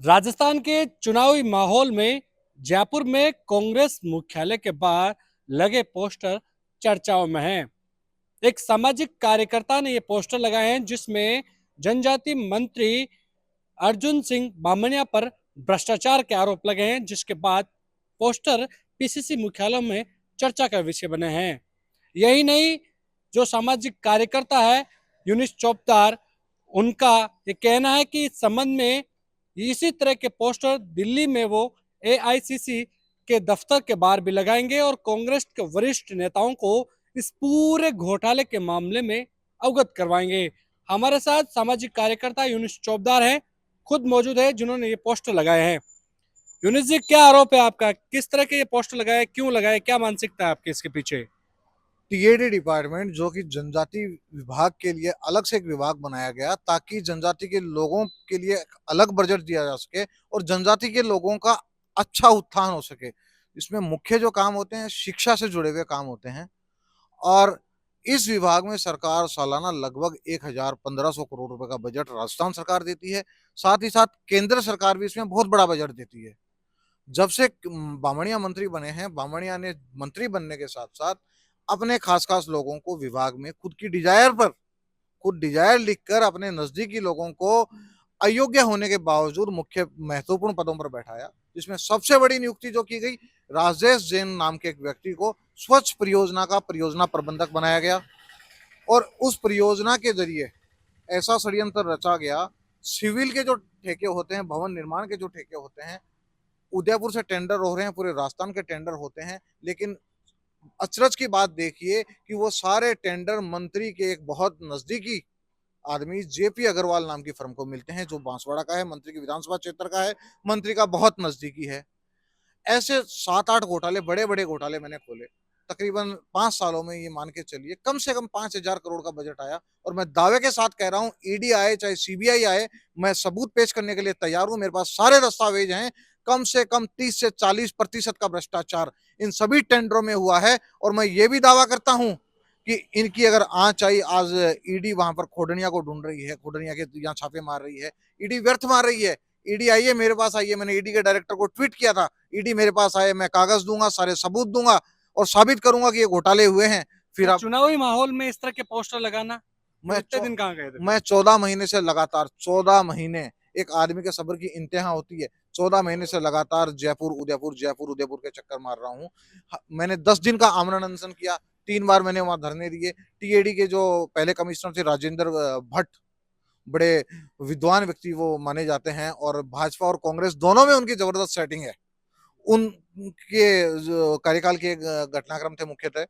राजस्थान के चुनावी माहौल में जयपुर में कांग्रेस मुख्यालय के बाहर लगे पोस्टर चर्चाओं में हैं। एक सामाजिक कार्यकर्ता ने ये पोस्टर लगाए हैं जिसमें जनजाति मंत्री अर्जुन सिंह बामनिया पर भ्रष्टाचार के आरोप लगे हैं, जिसके बाद पोस्टर पीसीसी मुख्यालय में चर्चा का विषय बने हैं। यही नहीं, जो सामाजिक कार्यकर्ता है यूनिस चौपदार, उनका ये कहना है कि इस संबंध में इसी तरह के पोस्टर दिल्ली में वो एआईसीसी के दफ्तर के बाहर भी लगाएंगे और कांग्रेस के वरिष्ठ नेताओं को इस पूरे घोटाले के मामले में अवगत करवाएंगे। हमारे साथ सामाजिक कार्यकर्ता यूनिस चौबदार हैं, खुद मौजूद है, जिन्होंने ये पोस्टर लगाए हैं। यूनिस जी, क्या आरोप है आपका? किस तरह के ये पोस्टर लगाए, क्यों लगाए, क्या मानसिकता है आपके इसके पीछे? टीएडी डिपार्टमेंट जो कि जनजाति विभाग के लिए अलग से एक विभाग बनाया गया ताकि जनजाति के लोगों के लिए एक अलग बजट दिया जा सके और जनजाति के लोगों का अच्छा उत्थान हो सके। इसमें मुख्य जो काम होते हैं शिक्षा से जुड़े हुए काम होते हैं और इस विभाग में सरकार सालाना लगभग 1,1500 करोड़ रुपए का बजट राजस्थान सरकार देती है। साथ ही साथ केंद्र सरकार भी इसमें बहुत बड़ा बजट देती है। जब से बामणिया मंत्री बने हैं, बामणिया ने मंत्री बनने के साथ साथ अपने खास खास लोगों को विभाग में खुद डिजायर लिखकर अपने नजदीकी लोगों को अयोग्य होने के बावजूद मुख्य महत्वपूर्ण पदों पर बैठाया। जिसमें सबसे बड़ी नियुक्ति जो की गई, राजेश जैन नाम के एक व्यक्ति को स्वच्छ परियोजना का परियोजना प्रबंधक बनाया गया और उस परियोजना के जरिए ऐसा षड्यंत्र रचा गया। सिविल के जो ठेके होते हैं, भवन निर्माण के जो ठेके होते हैं, उदयपुर से टेंडर हो रहे हैं, पूरे राजस्थान के टेंडर होते हैं, लेकिन अचरज की बात देखिए कि वो सारे टेंडर मंत्री के एक बहुत नजदीकी आदमी जेपी अग्रवाल नाम की फर्म को मिलते हैं, जो बांसवाड़ा का है, मंत्री की विधानसभा क्षेत्र का है, मंत्री का बहुत नजदीकी है। ऐसे 7-8 घोटाले, बड़े बड़े घोटाले मैंने खोले। तकरीबन 5 सालों में ये मान के चलिए कम से कम 5,000 करोड़ का बजट आया और मैं दावे के साथ कह रहा हूं, ईडी आए चाहे सीबीआई आए, मैं सबूत पेश करने के लिए तैयार हूं। मेरे पास सारे दस्तावेज हैं। कम से कम 30 से 40% का भ्रष्टाचार इन सभी टेंडरों में हुआ है और मैं ये भी दावा करता हूं कि इनकी अगर आंच आई, आज ईडी वहां पर खोडनिया को ढूंढ रही है, खोडनिया के यहाँ छापे मार रही है, ईडी व्यर्थ मार रही है। ईडी आई है, मेरे पास आई है, मैंने ईडी के डायरेक्टर को ट्वीट किया था, ईडी मेरे पास आए, मैं कागज दूंगा, सारे सबूत दूंगा और साबित करूंगा कि ये घोटाले हुए हैं। फिर तो आप चुनावी माहौल में इस तरह के पोस्टर लगाना, मैं और इतने दिन कहाँ गए थे फिर? मैं 14 महीने से लगातार 14 महीने, एक आदमी के सब्र की इंतहा होती है। 14 महीने से लगातार जयपुर उदयपुर के चक्कर मार रहा हूँ। मैंने 10 दिन का आमरण अनशन किया, 3 बार मैंने वहां धरने दिए। टीएडी के जो पहले कमिश्नर थे राजेंद्र भट्ट, बड़े विद्वान व्यक्ति वो माने जाते हैं और भाजपा और कांग्रेस दोनों में उनकी जबरदस्त सेटिंग है। उनके जो कार्यकाल के घटनाक्रम थे मुख्यतः,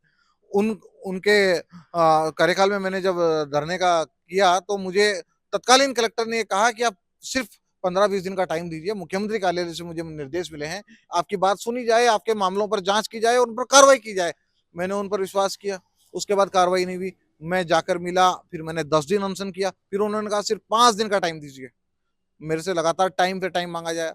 उन उनके कार्यकाल में मैंने जब धरने का किया तो मुझे तत्कालीन कलेक्टर ने कहा कि आप सिर्फ 15-20 दिन का टाइम दीजिए, मुख्यमंत्री कार्यालय से मुझे निर्देश मिले हैं, आपकी बात सुनी जाए, आपके मामलों पर जांच की जाए और उन पर कार्रवाई की जाए। मैंने उन पर विश्वास किया, उसके बाद कार्रवाई नहीं हुई। मैं जाकर मिला, फिर मैंने 10 दिन अनशन किया, फिर उन्होंने कहा सिर्फ 5 दिन का टाइम दीजिए। मेरे से लगातार टाइम पे टाइम मांगा जाए।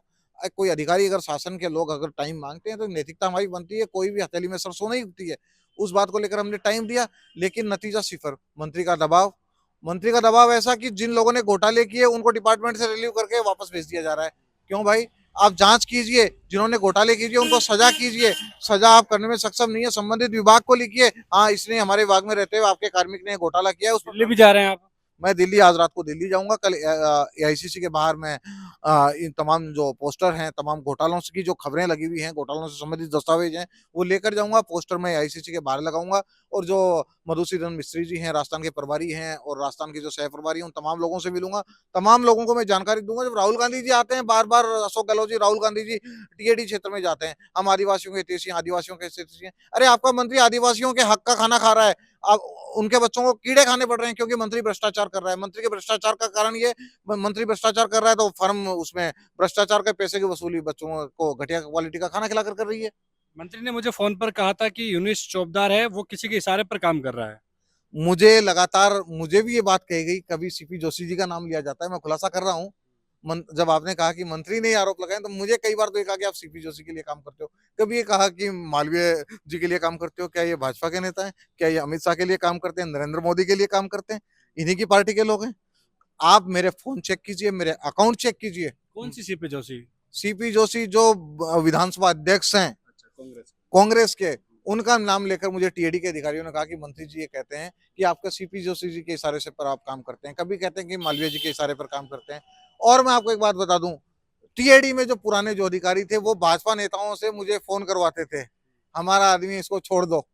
कोई अधिकारी, अगर शासन के लोग अगर टाइम मांगते हैं तो नैतिकता हमारी बनती है, कोई भी हथेली में सरसों नहीं उगती है। उस बात को लेकर हमने टाइम दिया, लेकिन नतीजा सिफर। मंत्री का दबाव ऐसा कि जिन लोगों ने घोटाले किए उनको डिपार्टमेंट से रिलीव करके वापस भेज दिया जा रहा है। क्यों भाई? आप जांच कीजिए, जिन्होंने घोटाले कीजिए उनको सजा कीजिए। सजा आप करने में सक्षम नहीं है, संबंधित विभाग को लिखिए, हाँ इसने हमारे विभाग में रहते हुए आपके कार्मिक ने घोटाला किया है, उस दिल्ली पर। भी जा रहे हैं आप? मैं दिल्ली, आज रात को दिल्ली जाऊंगा। कल एआईसीसी के बाहर मैं इन तमाम जो पोस्टर हैं, तमाम घोटालों की जो खबरें लगी हुई हैं, घोटालों से संबंधित दस्तावेज हैं, वो लेकर जाऊंगा। पोस्टर में एआईसीसी के बाहर लगाऊंगा और जो मधुसूदन मिस्त्री जी हैं, राजस्थान के प्रभारी हैं, और राजस्थान के जो सह प्रभारी हैं, उन तमाम लोगों से मिलूंगा। तमाम लोगों को मैं जानकारी दूंगा। जब राहुल गांधी जी आते हैं बार बार, अशोक गहलोत जी, राहुल गांधी जी टीएडी क्षेत्र में जाते हैं, हम आदिवासियों के हितैषी हैं, आदिवासियों के हितैषी हैं। अरे आपका मंत्री आदिवासियों के हक का खाना खा रहा है, आप उनके बच्चों को कीड़े खाने पड़ रहे हैं क्योंकि मंत्री भ्रष्टाचार कर रहा है। मंत्री के भ्रष्टाचार का कारण ये, मंत्री भ्रष्टाचार कर रहा है तो फर्म उसमें भ्रष्टाचार के पैसे की वसूली बच्चों को घटिया क्वालिटी का खाना खिलाकर कर रही है। मंत्री ने मुझे फोन पर कहा था कि यूनिस चौबदार है, वो किसी के इशारे पर काम कर रहा है। मुझे भी ये बात कही गई, कभी सीपी जोशी जी का नाम लिया जाता है, मैं खुलासा कर रहा हूँ। जब आपने कहा कि मंत्री ने आरोप लगाए तो मुझे कई बार तो ये कहा कि आप सीपी जोशी के लिए काम करते हो, कभी ये कहा कि मालवीय जी के लिए काम करते हो। क्या ये भाजपा के नेता हैं? क्या ये अमित शाह के लिए काम करते हैं, नरेंद्र मोदी के लिए काम करते हैं? इन्हीं की पार्टी के लोग हैं। आप मेरे फोन चेक कीजिए, मेरे अकाउंट चेक कीजिए, कौन सी सीपी जोशी? सीपी जोशी जो विधानसभा अध्यक्ष हैं अच्छा, कांग्रेस। कांग्रेस के, उनका नाम लेकर मुझे टीएडी के अधिकारियों ने कहा कि मंत्री जी ये कहते हैं कि आपका सीपी जोशी जी के इशारे से पर आप काम करते हैं, कभी कहते हैं कि मालवीय जी के इशारे पर काम करते हैं। और मैं आपको एक बात बता दूं, टीएडी में जो पुराने जो अधिकारी थे वो भाजपा नेताओं से मुझे फोन करवाते थे, हमारा आदमी इसको छोड़ दो।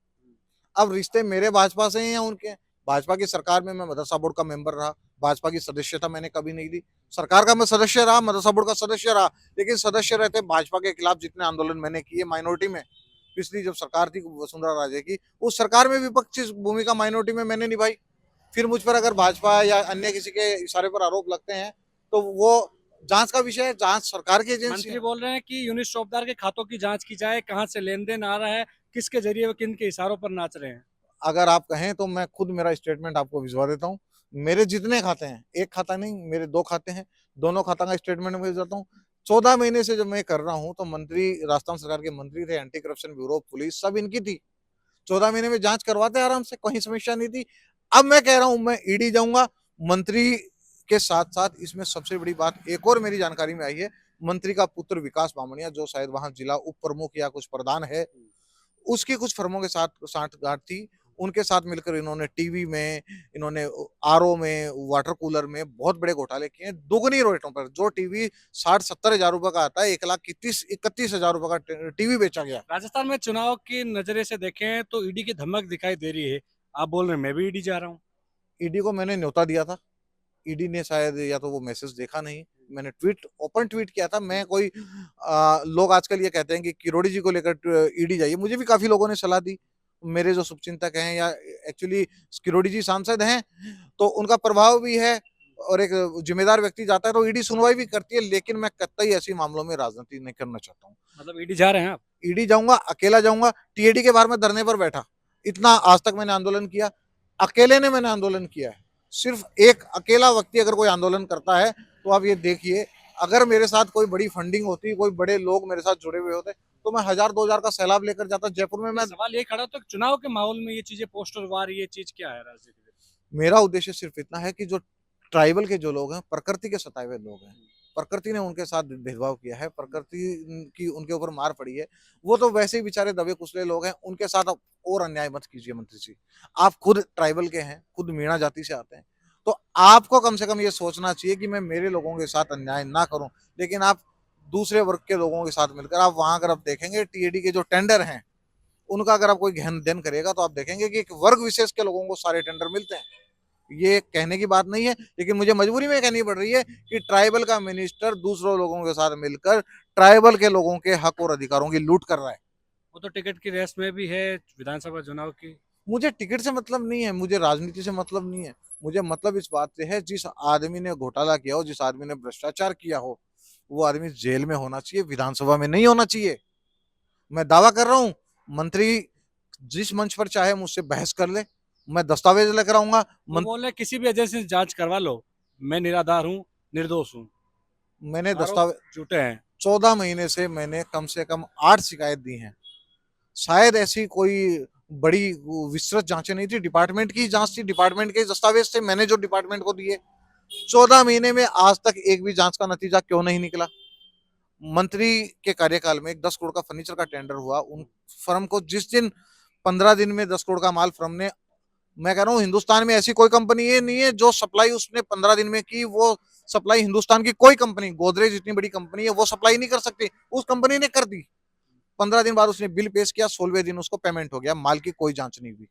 अब रिश्ते मेरे भाजपा से हैं या उनके? भाजपा की सरकार में मैं मदरसा बोर्ड का मेंबर रहा, भाजपा की सदस्यता मैंने कभी नहीं ली, सरकार का मैं सदस्य रहा, मदरसा बोर्ड का सदस्य रहा, लेकिन सदस्य रहते भाजपा के खिलाफ जितने आंदोलन मैंने किए माइनॉरिटी में, पिछली जब सरकार थी वसुंधरा राजे की, उस सरकार में विपक्षी भूमिका माइनॉरिटी में मैंने निभाई। फिर मुझ पर अगर भाजपा या अन्य किसी के इशारे पर आरोप लगते हैं तो वो जांच का विषय है, जांच सरकार की एजेंसी मंत्री है। बोल रहे हैं कि यूनिस चौकीदार के खातों की जांच की जाए, कहां से लेन देन आ रहा है, किसके जरिए वो किन के इशारों पर नाच रहे हैं। अगर आप कहें तो मैं खुद मेरा स्टेटमेंट आपको भिजवा देता हूँ। मेरे जितने खाते हैं, एक खाता नहीं, मेरे 2 खाते हैं, दोनों खाता का स्टेटमेंट मैं भेज देता हूँ। 14 महीने से जब मैं कर रहा हूँ तो मंत्री राजस्थान सरकार के मंत्री थे, एंटी करप्शन ब्यूरो, पुलिस सब इनकी थी। 14 महीने में जांच करवाते आराम से, कोई समस्या नहीं थी। अब मैं कह रहा हूँ मैं ईडी जाऊंगा मंत्री के साथ-साथ। इसमें सबसे बड़ी बात एक और मेरी जानकारी में आई है, मंत्री का पुत्र विकास बामणिया जो शायद वहाँ जिला उप प्रमुख या कुछ प्रधान है, उसकी कुछ फर्मों के साथ साठगांठ थी। उनके साथ मिलकर इन्होंने टीवी में, इन्होंने आरओ में, वाटर कूलर में बहुत बड़े घोटाले किए हैं, दुगनी रेटों पर। जो टीवी 60-70 हजार रुपए का आता है, 1,31,000 रुपए का टीवी बेचा गया। राजस्थान में चुनाव की नजरे से देखें तो ईडी की धमक दिखाई दे रही है। आप बोल रहे हैं मैं भी ईडी जा रहा हूँ। ईडी को मैंने न्योता दिया था, ईडी ने शायद या तो वो मैसेज देखा नहीं, मैंने ओपन ट्वीट किया था। मैं कोई लोग आजकल ये कहते हैं कि किरोड़ी जी को लेकर ईडी जाइए, मुझे भी काफी लोगों ने सलाह दी, मेरे जो शुभचिंतक हैं या एक्चुअली किरोड़ी जी सांसद हैं तो उनका प्रभाव भी है, और एक जिम्मेदार व्यक्ति जाता है तो ईडी सुनवाई भी करती है, लेकिन मैं कतई ऐसी मामलों में राजनीति नहीं करना चाहता हूँ। मतलब ईडी जा रहे हैं आप? ईडी जाऊंगा, अकेला जाऊंगा, टीएडी के बाहर में धरने पर बैठा, इतना आज तक मैंने आंदोलन किया, अकेले ने मैंने आंदोलन किया है। सिर्फ एक अकेला व्यक्ति अगर कोई आंदोलन करता है तो आप ये देखिए, अगर मेरे साथ कोई बड़ी फंडिंग होती, कोई बड़े लोग मेरे साथ जुड़े हुए होते तो मैं 1000-2000 का सैलाब लेकर जाता जयपुर में। मैं सवाल ये खड़ा तो चुनाव के माहौल में ये चीजें, पोस्टर वार, ये चीज क्या है राजनीति में? मेरा उद्देश्य सिर्फ इतना है कि जो ट्राइबल के जो लोग हैं, प्रकृति के सताए हुए लोग हैं, प्रकृति ने उनके साथ भेदभाव किया है, प्रकृति की उनके ऊपर मार पड़ी है, वो तो वैसे ही बेचारे दबे कुचले लोग हैं, उनके साथ आप और अन्याय मत कीजिए मंत्री जी। आप खुद ट्राइबल के हैं, खुद मीणा जाति से आते हैं, तो आपको कम से कम ये सोचना चाहिए कि मैं मेरे लोगों के साथ अन्याय ना करूं। लेकिन आप दूसरे वर्ग के लोगों के साथ मिलकर, आप वहां अगर आप देखेंगे टीएडी के जो टेंडर हैं उनका अगर आप कोई गहन अध्ययन करेगा तो आप देखेंगे कि एक वर्ग विशेष के लोगों को सारे टेंडर मिलते हैं। ये कहने की बात नहीं है, लेकिन मुझे मजबूरी में कहनी पड़ रही है कि ट्राइबल का मिनिस्टर दूसरों लोगों के साथ मिलकर ट्राइबल के लोगों के हक और अधिकारों की लूट कर रहा है। वो तो टिकट की रेस में भी है विधानसभा चुनाव की। मुझे टिकट से मतलब नहीं है, मुझे राजनीति से मतलब नहीं है, मुझे मतलब इस बात से है जिस आदमी ने घोटाला किया हो, जिस आदमी ने भ्रष्टाचार किया हो, वो आदमी जेल में होना चाहिए, विधानसभा में नहीं होना चाहिए। मैं दावा कर रहा हूं, मंत्री जिस मंच पर चाहे मुझसे बहस कर ले, मैं दस्तावेज लेकर आऊंगा। वो बोल रहे किसी भी एजेंसी से जांच करवा लो, मैं निराधार हूँ, निर्दोष हूँ, मैंने आरोप दस्तावेज झूठे हैं। 14 महीने से मैंने कम से कम 8 शिकायत दी हैं। शायद ऐसी कोई बड़ी विस्तृत जांचें नहीं थी, डिपार्टमेंट की जांच थी, डिपार्टमेंट के दस्तावेज थे, मैंने जो डिपार्टमेंट को दिए। 14 महीने में आज तक एक भी जांच का नतीजा क्यों नहीं निकला? मंत्री के कार्यकाल में एक 10 करोड़ का फर्नीचर का टेंडर हुआ, उन फर्म को जिस दिन 15 दिन में 10 करोड़ का माल फर्म ने, मैं कह रहा हूँ हिंदुस्तान में ऐसी कोई कंपनी ये नहीं है जो सप्लाई उसने 15 दिन में की, वो सप्लाई हिंदुस्तान की कोई कंपनी, गोदरेज इतनी बड़ी कंपनी है, वो सप्लाई नहीं कर सकती, उस कंपनी ने कर दी। 15 दिन बाद उसने बिल पेश किया, 16वें दिन उसको पेमेंट हो गया, माल की कोई जांच नहीं हुई।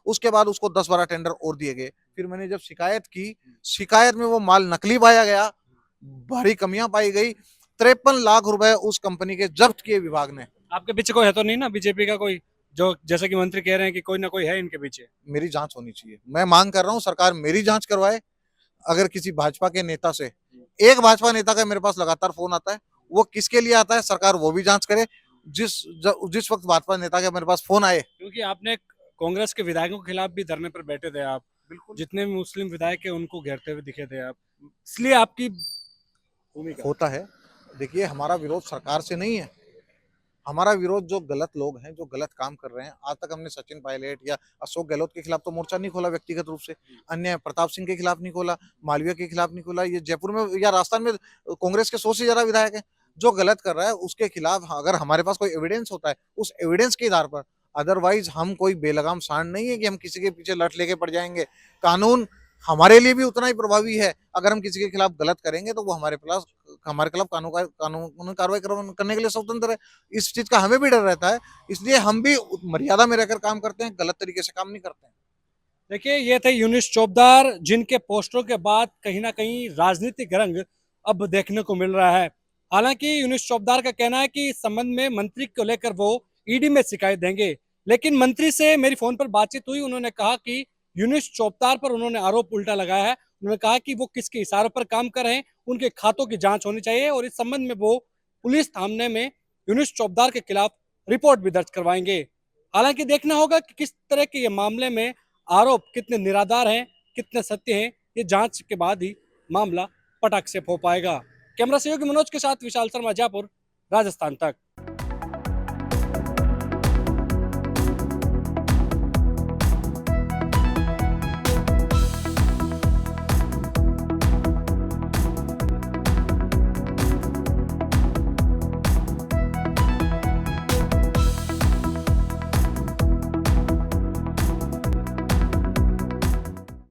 उसके बाद उसको 10-12 टेंडर और दिए गए। फिर मैंने जब शिकायत की, शिकायत में वो माल नकली पाया गया, भारी कमियां पाई गई, 53 लाख रुपए उस कंपनी के जब्त किए विभाग ने। आपके पीछे कोई है तो नहीं ना बीजेपी का कोई, जो जैसे कि मंत्री कह रहे हैं कि कोई ना कोई है इनके पीछे? मेरी जांच होनी चाहिए, मैं मांग कर रहा हूं सरकार मेरी जांच करवाए। अगर किसी भाजपा के नेता से, एक भाजपा नेता का मेरे पास लगातार फोन आता है, वो किसके लिए आता है सरकार वो भी जांच करे। जिस वक्त भाजपा नेता के मेरे पास फोन आए, क्योंकि आपने कांग्रेस के विधायकों के खिलाफ भी धरने पर बैठे थे आप, बिल्कुल जितने भी मुस्लिम विधायक है उनको घेरते हुए दिखे थे आप, इसलिए आपकी भूमिका। होता है। देखिए हमारा विरोध सरकार से नहीं है, हमारा विरोध जो गलत लोग हैं, जो गलत काम कर रहे हैं, आज तक हमने सचिन पायलट या अशोक गहलोत के खिलाफ तो मोर्चा नहीं खोला व्यक्तिगत रूप से, अन्य प्रताप सिंह के खिलाफ नहीं खोला, मालवीय के खिलाफ नहीं खोला, ये जयपुर में या राजस्थान में कांग्रेस के 100 से ज्यादा विधायक हैं। जो गलत कर रहा है उसके खिलाफ अगर हमारे पास कोई एविडेंस होता है, उस एविडेंस के आधार पर, अदरवाइज हम कोई बेलगाम सांड नहीं है कि हम किसी के पीछे लठ लेके पड़ जाएंगे। कानून हमारे लिए भी उतना ही प्रभावी है। अगर हम किसी के खिलाफ गलत करेंगे तो वो हमारे खिलाफ कानूनी कार्रवाई करने के लिए स्वतंत्र है। इस चीज का हमें भी डर रहता है, इसलिए हम भी मर्यादा में रहकर काम करते हैं, गलत तरीके से काम नहीं करते हैं। देखिए, ये थे यूनुस चोपदार, जिनके पोस्टरों के बाद कहीं ना कहीं राजनीतिक रंग अब देखने को मिल रहा है। हालांकि यूनुस चोपदार का कहना है कि इस संबंध में मंत्री को लेकर वो ईडी में शिकायत देंगे, लेकिन मंत्री से मेरी फोन पर बातचीत हुई, उन्होंने कहा कि यूनुस चोपदार पर उन्होंने आरोप उल्टा लगाया है। उन्होंने कहा कि वो किसके इशारों पर काम कर रहे हैं, उनके खातों की जांच होनी चाहिए और इस संबंध में वो पुलिस थाने में यूनुस चोपदार के खिलाफ रिपोर्ट भी दर्ज करवाएंगे। हालांकि देखना होगा कि किस तरह के ये मामले में आरोप कितने निराधार हैं, कितने सत्य हैं, ये जांच के बाद ही मामला पटाख से हो पाएगा। कैमरा सहयोगी मनोज के साथ विशाल शर्मा, जयपुर, राजस्थान तक।